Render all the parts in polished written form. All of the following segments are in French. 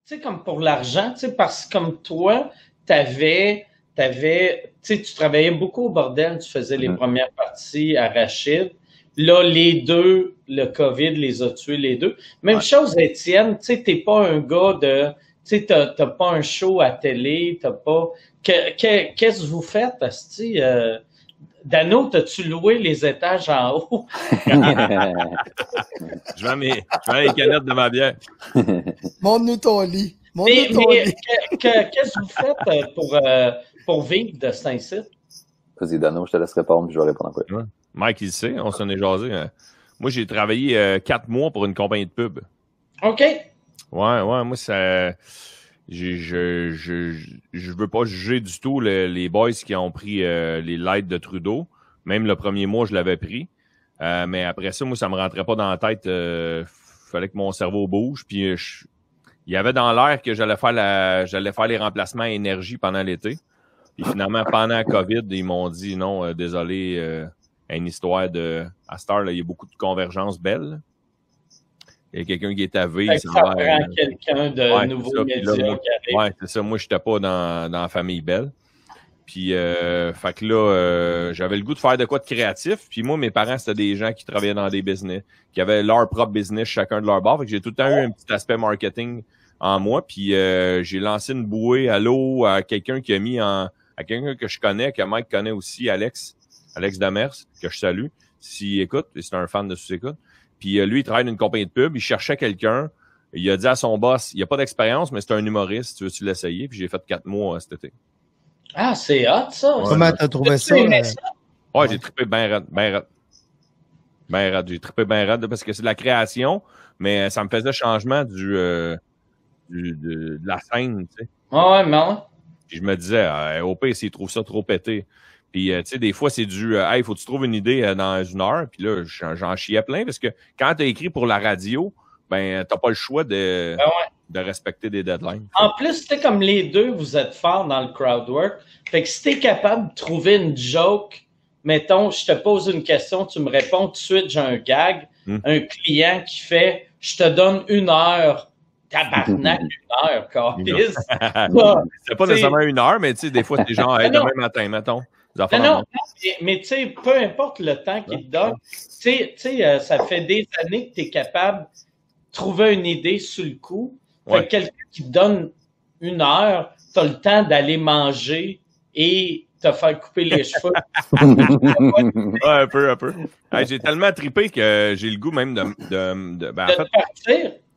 sais, comme pour l'argent, tu sais, parce que comme toi, tu travaillais beaucoup au bordel, tu faisais les premières parties à Rachid. Là, les deux, le COVID les a tués les deux. Même chose, Étienne, tu sais, t'es pas un gars de, tu sais, t'as pas un show à télé, t'as pas, qu'est-ce que vous faites, asti? Dano, t'as-tu loué les étages en haut? Je vends les canettes de ma bière. Montre-nous ton lit. Mais qu'est-ce que vous faites pour vivre de cet incite? Vas-y, Dano, je te laisse répondre, puis je vais répondre après. Ouais. Mike, il le sait, on s'en est jasé. Moi, j'ai travaillé 4 mois pour une compagnie de pub. OK. Ouais, moi, ça... Je veux pas juger du tout les boys qui ont pris les lights de Trudeau. Même le premier mois, je l'avais pris. Mais après ça, moi, ça me rentrait pas dans la tête. Fallait que mon cerveau bouge. Puis il y avait dans l'air que j'allais faire les remplacements à énergie pendant l'été. Puis finalement, pendant la COVID, ils m'ont dit non, désolé, une histoire de... À cette heure, là, il y a beaucoup de convergences belles. Il y a quelqu'un qui est avé. Ça prend quelqu'un de nouveau média qui arrive. Ouais, c'est ça. Moi, j'étais pas dans la famille belle. Puis, fait que là, j'avais le goût de faire de quoi de créatif. Puis moi, mes parents, c'était des gens qui travaillaient dans des business, qui avaient leur propre business chacun de leur bord. Fait que j'ai tout le temps eu un petit aspect marketing en moi. Puis j'ai lancé une bouée à l'eau à quelqu'un qui a mis à quelqu'un que je connais, que Mike connaît aussi, Alex Demers, que je salue. S'il écoute, c'est un fan de sous-écoute. Puis lui, il travaille dans une compagnie de pub, il cherchait quelqu'un. Il a dit à son boss, il n'y a pas d'expérience, mais c'est un humoriste, tu veux-tu l'essayer? Puis j'ai fait 4 mois cet été. Ah, c'est hot, ça! Comment t'as trouvé ça? Ouais, j'ai trippé bien raide. J'ai trippé bien raide parce que c'est de la création, mais ça me faisait changement de la scène, tu sais. Ouais, non. Puis je me disais, au pire, s'il trouve ça trop pété. Puis, tu sais, des fois, c'est hey, faut que tu trouves une idée dans 1 heure. Puis là, j'en chiais plein parce que quand t'as écrit pour la radio, ben, t'as pas le choix de respecter des deadlines. En plus, c'est comme les deux, vous êtes forts dans le crowd work. Fait que si t'es capable de trouver une joke, mettons, je te pose une question, tu me réponds tout de suite, j'ai un gag, un client qui fait, je te donne 1 heure. Tabarnak, 1 heure, câlisse. C'est pas nécessairement 1 heure, mais tu sais, des fois, c'est genre, hey, demain matin, mettons. Non, mais tu sais, peu importe le temps qu'il te donne, tu sais, ça fait des années que tu es capable de trouver une idée sur le coup. Fait que quelqu'un qui te donne 1 heure, tu as le temps d'aller manger et te faire couper les cheveux. Un peu. Hey, j'ai tellement trippé que j'ai le goût même de partir.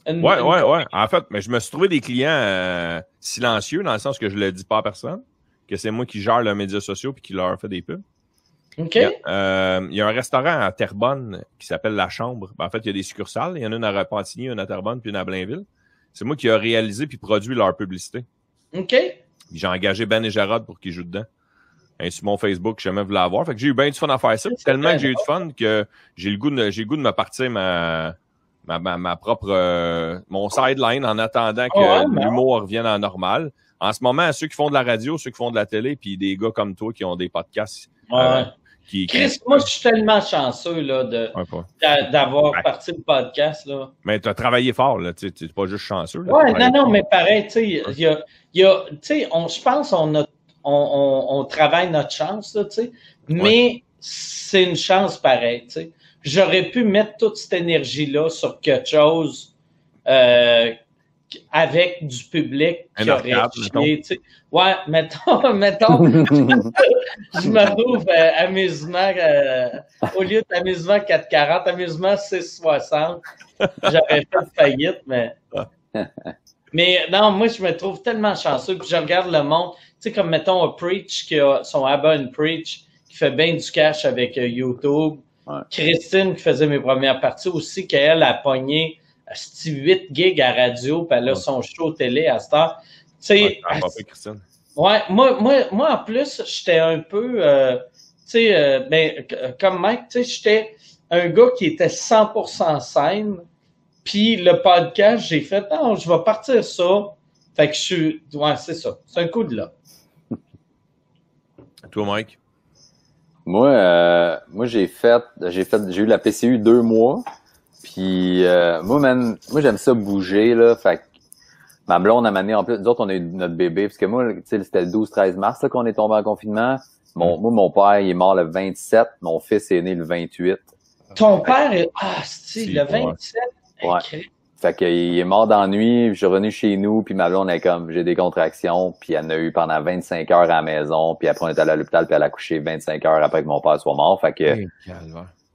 Ouais. En fait, mais je me suis trouvé des clients silencieux, dans le sens que je le dis pas à personne, que c'est moi qui gère leurs médias sociaux puis qui leur fait des pubs. OK. Il y a un restaurant à Terrebonne qui s'appelle La Chambre. Ben, en fait, il y a des succursales. Il y en a une à Repentigny, une à Terrebonne, puis une à Blainville. C'est moi qui ai réalisé puis produit leur publicité. OK. J'ai engagé Ben et Jarod pour qu'ils jouent dedans. Sur mon Facebook, je jamais voulu l'avoir. Fait que j'ai eu bien du fun à faire ça. Tellement que j'ai eu du fun que j'ai le goût de me partir ma propre mon sideline en attendant que l'humour revienne à normal. En ce moment, ceux qui font de la radio, ceux qui font de la télé, puis des gars comme toi qui ont des podcasts. Chris, moi, je suis tellement chanceux là, d'avoir parti le podcast. Là. Mais tu as travaillé fort, là. Tu n'es pas juste chanceux. Là, non, mais pareil, tu sais, je pense on travaille notre chance, tu sais, mais c'est une chance pareille, tu sais. J'aurais pu mettre toute cette énergie-là sur quelque chose avec du public qui aurait chié, tu sais. Ouais, mettons, je me trouve amusement, au lieu d'amusement 440, amusement 660. J'aurais fait faillite, mais... Mais non, moi, je me trouve tellement chanceux. Puis je regarde le monde, tu sais, comme mettons Preach, qui a son Abba and Preach, qui fait bien du cash avec YouTube. Ouais. Christine, qui faisait mes premières parties aussi, qu'elle a pogné 8 gigs à radio, puis elle a son show télé à cette heure. Tu sais, moi, en plus, j'étais un peu, tu sais, comme Mike, tu sais, j'étais un gars qui était 100% scène. Puis le podcast, j'ai fait, non, je vais partir ça. Fait que c'est ça. C'est un coup de là. Toi, Mike? Moi, j'ai eu la PCU 2 mois. Puis moi, j'aime ça bouger, là. Fait que ma blonde a mené, en plus, nous autres, on a eu notre bébé, parce que moi, tu sais, c'était le 12-13 mars, là, qu'on est tombé en confinement. Moi, mon père, il est mort le 27, mon fils est né le 28. Ton père est, le 27? Ouais. Fait qu'il est mort dans la nuit, puis je suis revenu chez nous, puis ma blonde est comme, j'ai des contractions, puis elle en a eu pendant 25 heures à la maison, puis après on est allé à l'hôpital, puis elle a couché 25 heures après que mon père soit mort. Fait que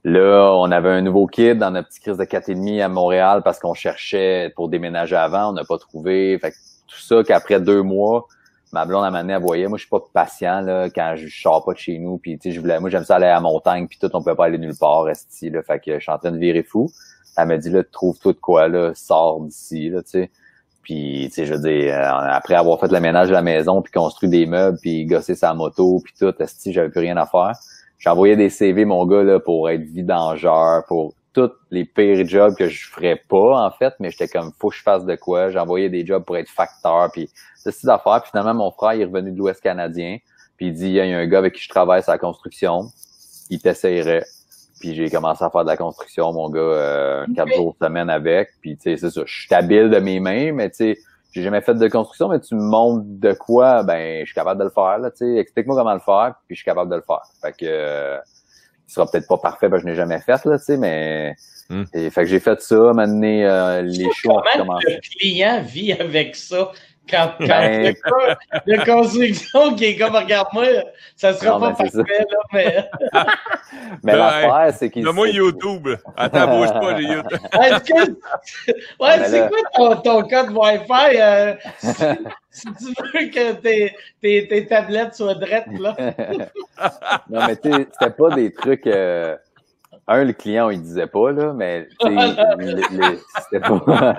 là, on avait un nouveau kid dans notre petite crise de 4,5 à Montréal parce qu'on cherchait pour déménager avant, on n'a pas trouvé. Fait que tout ça qu'après 2 mois, ma blonde à un moment donné, elle voyait, moi je suis pas patient là quand je sors pas de chez nous, puis tu sais moi j'aime ça aller à la montagne, puis tout, on peut pas aller nulle part, esti là, fait que je suis en train de virer fou. Elle m'a dit, là, trouve-toi de quoi, là, sors d'ici, là, tu sais. Puis, tu sais, je veux dire, après avoir fait le ménage de la maison, puis construit des meubles, puis gossé sa moto, puis tout, esti, j'avais plus rien à faire. J'ai envoyé des CV, mon gars, là, pour être vidangeur, pour tous les pires jobs que je ferais pas, en fait, mais j'étais comme, faut que je fasse de quoi. J'ai envoyé des jobs pour être facteur, puis ceci d'affaires. Puis finalement, mon frère, il est revenu de l'Ouest canadien, puis il dit, il y a un gars avec qui je travaille sur la construction, il t'essayerait. Puis j'ai commencé à faire de la construction, mon gars, 4 jours semaine avec. Puis tu sais, c'est ça, je suis habile de mes mains, mais tu sais, j'ai jamais fait de construction, mais tu me montres de quoi, ben je suis capable de le faire, là, tu sais, explique-moi comment le faire, puis je suis capable de le faire. Fait que il sera peut-être pas parfait, parce que je n'ai jamais fait, là, tu sais, mais fait que j'ai fait ça, m'amener les shows ont recommencé. Le client vit avec ça. Quand le construction qui est comme, regarde-moi, ça sera pas parfait, là, mais... mais l'affaire, c'est qu'il... Donne-moi YouTube. Attends, bouge pas, le YouTube. C'est quoi ton code Wi-Fi? Si tu veux que tes tablettes soient drettes, là. Non, mais tu sais, c'était pas des trucs... le client, il disait pas, là, mais c'était pas...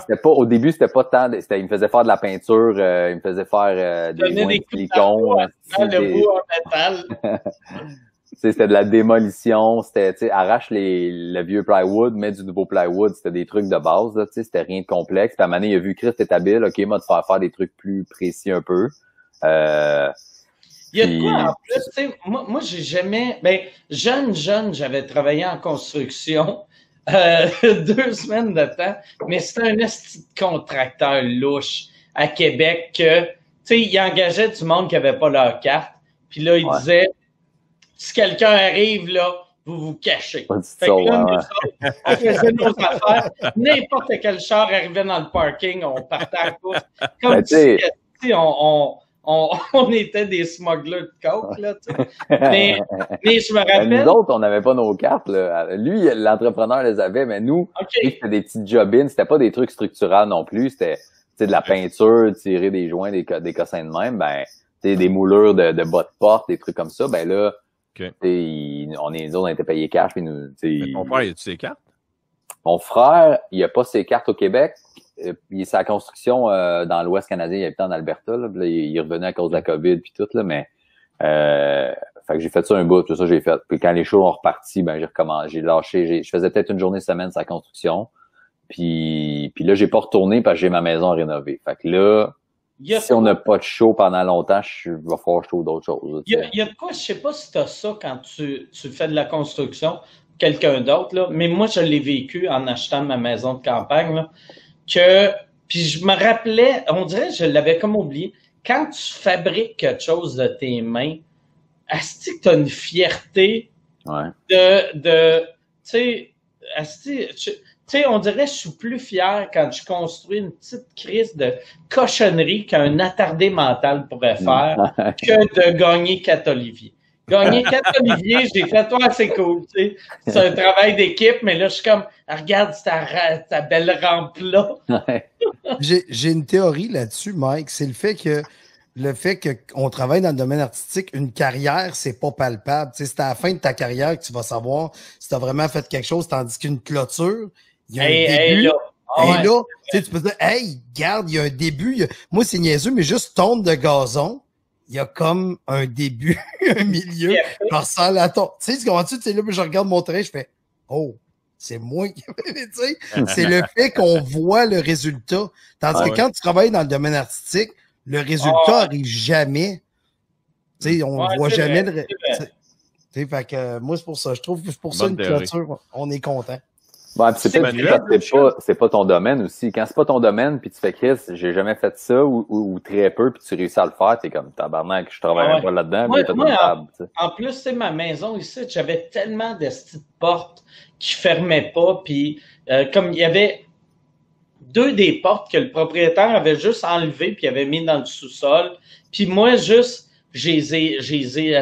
C'était pas, au début, c'était pas tant, il me faisait faire de la peinture, il me faisait faire des joints de silicone. Le bout en métal. C'était de la démolition, c'était, tu sais, arrache le vieux plywood, mets du nouveau plywood, c'était des trucs de base, là, tu sais, c'était rien de complexe. Puis à un moment donné, il a vu Chris, t'es habile, ok, moi, de faire des trucs plus précis un peu. Il y a de quoi en plus, tu sais, moi j'ai jamais, jeune, j'avais travaillé en construction 2 semaines de temps, mais c'était un esti de contracteur louche à Québec que, tu sais, il engageait du monde qui avait pas leur carte, puis là, il disait, si quelqu'un arrive, là, vous vous cachez. Fait que là, nous autres, on faisait nos affaires, n'importe quel char arrivait dans le parking, on partait à cause. Comme si on était des smugglers de coke, là, tu sais. Mais je me rappelle... Nous autres, on n'avait pas nos cartes, là. Lui, l'entrepreneur les avait, mais nous, c'était des petits job-ins, c'était pas des trucs structurels non plus, c'était, tu sais, de la peinture, tirer des joints, des cossins de même, ben, tu sais, des moulures de bas de porte, des trucs comme ça, ben là, nous autres, on était payés cash, puis nous, tu sais... Ton frère, a-tu ses cartes? Mon frère, il a pas ses cartes au Québec. Il est sa construction dans l'Ouest canadien, il habite en Alberta, là, il est revenu à cause de la COVID puis tout, là, mais fait que j'ai fait ça un bout, tout ça j'ai fait. Puis quand les shows ont reparti, ben j'ai recommencé, j'ai lâché, je faisais peut-être une journée semaine sa construction. Puis là, j'ai pas retourné parce que j'ai ma maison à rénover. Fait que là, si on n'a pas de show pendant longtemps, il va falloir que je trouve d'autres choses. Il y a de quoi, je sais pas si t'as ça quand tu fais de la construction, quelqu'un d'autre, là, mais moi, je l'ai vécu en achetant ma maison de campagne, là. Puis je me rappelais, on dirait que je l'avais comme oublié, quand tu fabriques quelque chose de tes mains, asti que t'as une fierté de tu sais, on dirait que je suis plus fier quand je construis une petite crise de cochonnerie qu'un attardé mental pourrait faire que de gagner 4 Olivier. Gagner 4 Olivier, j'ai fait, toi, c'est cool, tu sais. C'est un travail d'équipe, mais là, je suis comme, regarde ta belle rampe-là. J'ai une théorie là-dessus, Mike. C'est le fait qu'on travaille dans le domaine artistique, une carrière, c'est pas palpable. Tu sais, c'est à la fin de ta carrière que tu vas savoir si tu as vraiment fait quelque chose, tandis qu'une clôture, il y a un début. Et là, tu peux dire, hey, regarde, il y a un début. Moi, c'est niaiseux, mais juste tonde de gazon, il y a comme un début, un milieu, je ressens la tonde. Tu sais, comment tu sais, là, je regarde mon terrain, je fais, oh, c'est moi qui... tu sais, c'est le fait qu'on voit le résultat. Tandis que quand tu travailles dans le domaine artistique, le résultat arrive jamais. Tu sais, on voit jamais le... Tu sais, fait que moi, c'est pour ça. Je trouve que c'est pour ça une clôture, on est content. Bon, puis c'est pas ton domaine aussi. Quand c'est pas ton domaine, puis tu fais Chris, j'ai jamais fait ça ou très peu, puis tu réussis à le faire, t'es comme tabarnak, je travaille pas là-dedans, mais en plus, c'est ma maison ici, j'avais tellement de petites portes qui fermaient pas, puis comme il y avait 2 des portes que le propriétaire avait juste enlevées puis avait mis dans le sous-sol, puis moi juste je les ai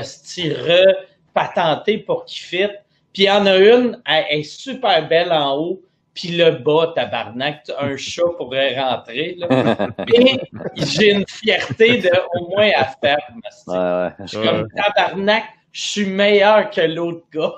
repatentées pour qu'ils fitent. Puis il y en a une, elle est super belle en haut, puis le bas, tabarnak, un chat pourrait rentrer. Là. Et j'ai une fierté de au moins à faire. Je suis comme tabarnak, je suis meilleur que l'autre gars.